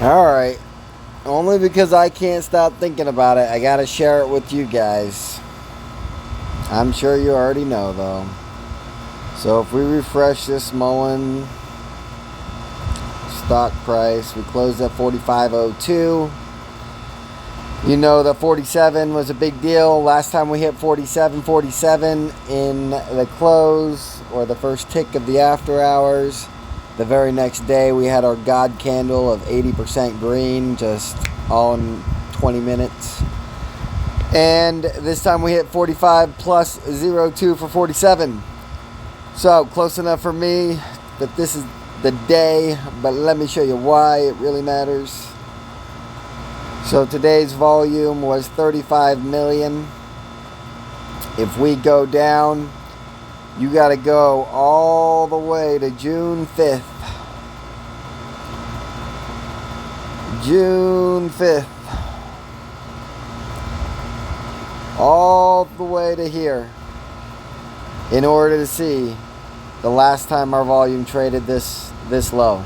Alright. Only because I can't stop thinking about it, I gotta share it with you guys. I'm sure you already know, though. So if we refresh this MULN stock price, we closed at 45.02. You know that 47 was a big deal. Last time we hit 47 in the close, or the first tick of the after hours. The very next day we had our God candle of 80% green, just all in 20 minutes. And this time we hit 45 plus 02 for 47. So close enough for me that this is the day, but let me show you why it really matters. So today's volume was 35 million. If we go down, you got to go all the way to June 5th. June 5th. All the way to here in order to see the last time our volume traded this low.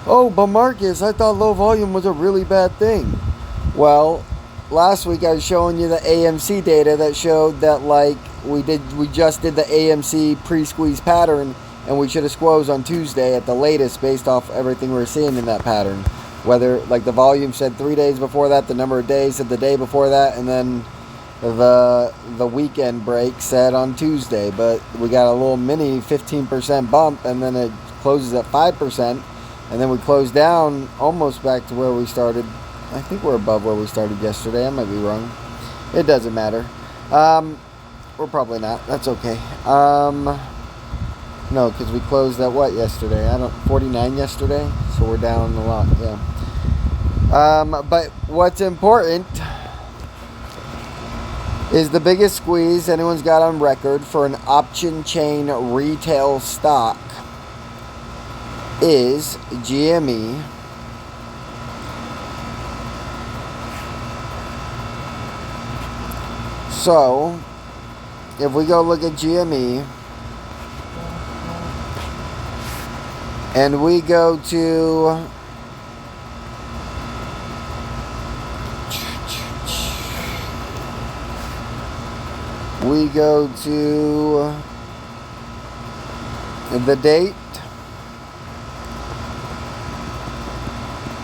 Oh, but Marcus, I thought low volume was a really bad thing. Well, last week I was showing you the AMC data that showed that, like, we just did the AMC pre-squeeze pattern, and we should have squoze on Tuesday at the latest based off everything we're seeing in that pattern. Whether, like, the volume said 3 days before that, the number of days said the day before that, and then the weekend break said on Tuesday. But we got a little mini 15% bump, and then it closes at 5%, and then we closed down almost back to where we started. I think we're above where we started yesterday. I might be wrong. It doesn't matter. We're probably not. That's okay. No, because we closed at what yesterday? 49 yesterday, so we're down a lot. Yeah. But what's important is the biggest squeeze anyone's got on record for an option chain retail stock is GME. So, if we go look at GME, and we go to the date,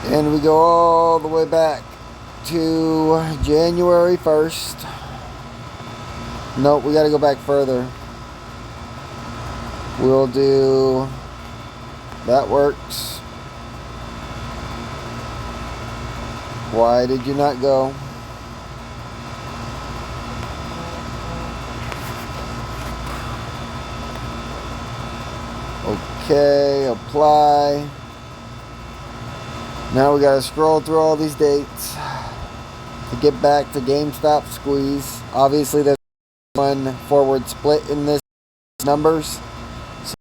and we go all the way back to January 1st. Nope, we got to go back further. We'll do... That works. Why did you not go? Okay, apply. Now we gotta scroll through all these dates to get back to GameStop squeeze. Obviously there's one forward split in this numbers, so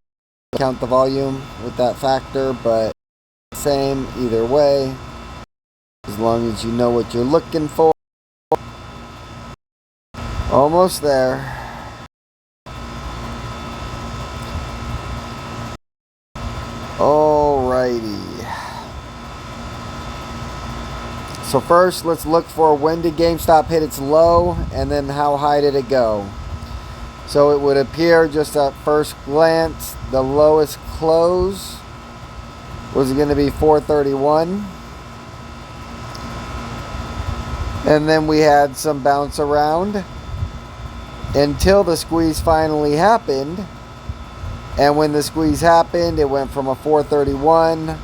count the volume with that factor, but same either way, as long as you know what you're looking for. Almost there. Alrighty. So first, let's look for when did GameStop hit its low, and then how high did it go. So it would appear just at first glance, the lowest close was going to be 431. And then we had some bounce around until the squeeze finally happened. And when the squeeze happened, it went from a 431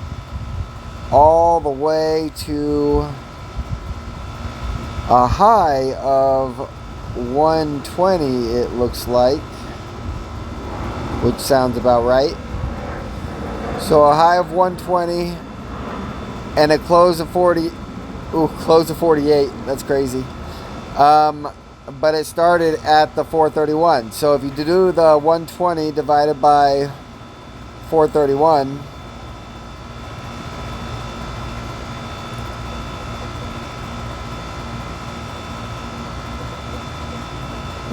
all the way to a high of 120, it looks like, which sounds about right. So a high of 120 and a close of 40. Ooh, close of 48. That's crazy. But it started at the 431. So if you do the 120 divided by 431,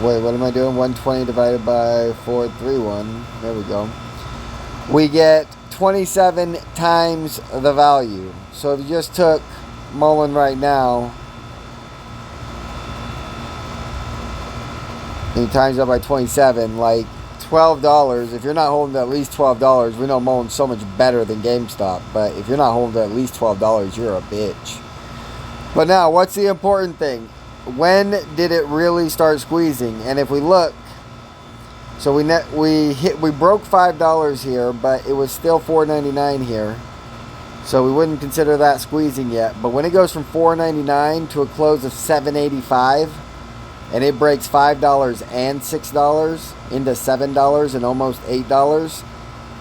wait, what am I doing? 120 divided by 431. There we go. We get 27 times the value. So if you just took MULN right now and you times it by 27, like $12. If you're not holding to at least $12, we know MULN's so much better than GameStop. But if you're not holding to at least $12, you're a bitch. But now, what's the important thing? When did it really start squeezing? And if we look, so we broke $5 here, but it was still $4.99 here. So we wouldn't consider that squeezing yet. But when it goes from $4.99 to a close of $7.85, and it breaks $5 and $6 into $7 and almost $8,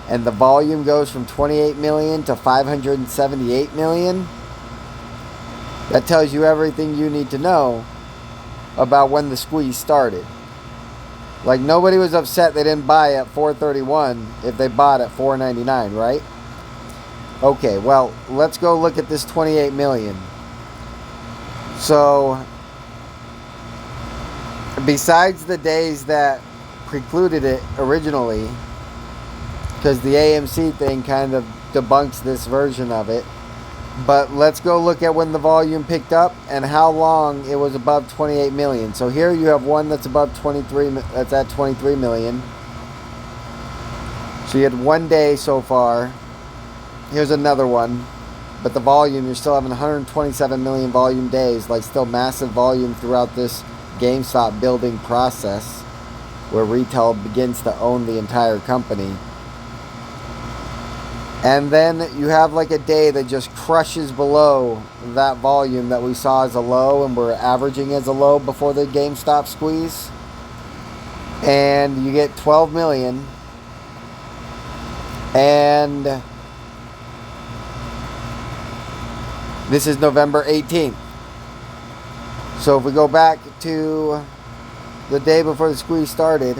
and the volume goes from 28 million to 578 million, that tells you everything you need to know about when the squeeze started. Like, nobody was upset they didn't buy at $4.31 if they bought at $4.99, right? Okay, well, let's go look at this 28 million. So, besides the days that precluded it originally, because the AMC thing kind of debunks this version of it, but let's go look at when the volume picked up and how long it was above 28 million. So here you have one that's above 23, that's at 23 million. So you had one day so far. Here's another one. But the volume, you're still having 127 million volume days, like still massive volume throughout this GameStop building process where retail begins to own the entire company. And then you have like a day that just crushes below that volume that we saw as a low and we're averaging as a low before the GameStop squeeze. And you get 12 million. And this is November 18th. So if we go back to the day before the squeeze started,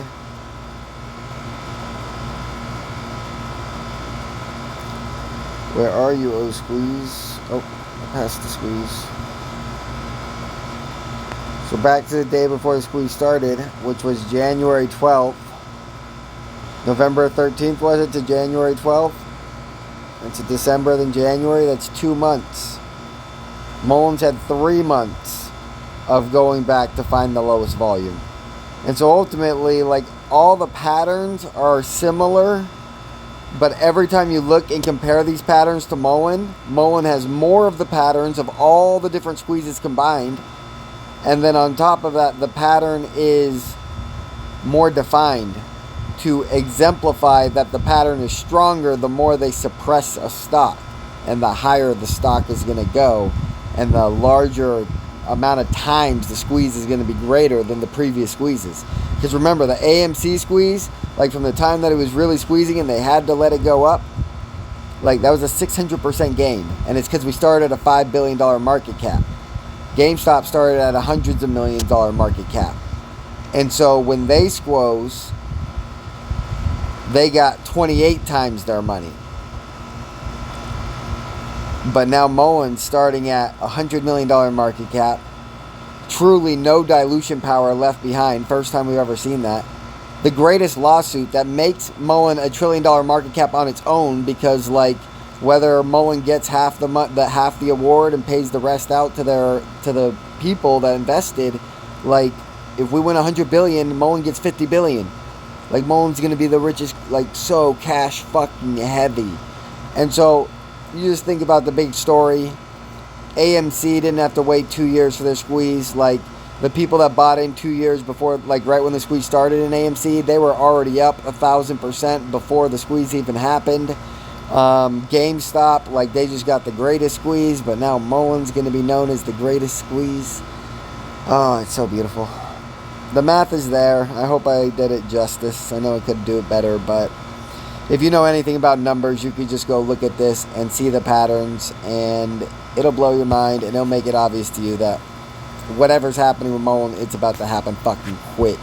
where are you, oh squeeze? Oh, I passed the squeeze. So back to the day before the squeeze started, which was January 12th. November 13th was it to January 12th? It's December then January. That's 2 months. MULN's had 3 months of going back to find the lowest volume. And so ultimately, like, all the patterns are similar. But every time you look and compare these patterns to MULN has more of the patterns of all the different squeezes combined. And then on top of that, the pattern is more defined to exemplify that the pattern is stronger the more they suppress a stock. And the higher the stock is going to go. And the larger amount of times the squeeze is going to be greater than the previous squeezes. Because remember, the AMC squeeze, like from the time that it was really squeezing and they had to let it go up, like that was a 600% gain. And it's because we started at a $5 billion market cap. GameStop started at a hundreds of millions dollar market cap. And so when they squoze, they got 28 times their money. But now MULN's starting at a $100 million market cap. Truly no dilution power left behind. First time we've ever seen that. The greatest lawsuit that makes MULN a $1 trillion market cap on its own, because like whether MULN gets half the award and pays the rest out to the people that invested, like if we win 100 billion, MULN gets 50 billion. Like MULN's gonna be the richest, like so cash fucking heavy. And so you just think about the big story. AMC didn't have to wait 2 years for their squeeze. Like the people that bought in 2 years before, like right when the squeeze started in AMC, they were already up 1,000% before the squeeze even happened. GameStop, like they just got the greatest squeeze, but now MULN's going to be known as the greatest squeeze. Oh, it's so beautiful. The math is there. I hope I did it justice. I know I could do it better, but if you know anything about numbers, you could just go look at this and see the patterns, and it'll blow your mind, and it'll make it obvious to you that whatever's happening with MULN, it's about to happen fucking quick.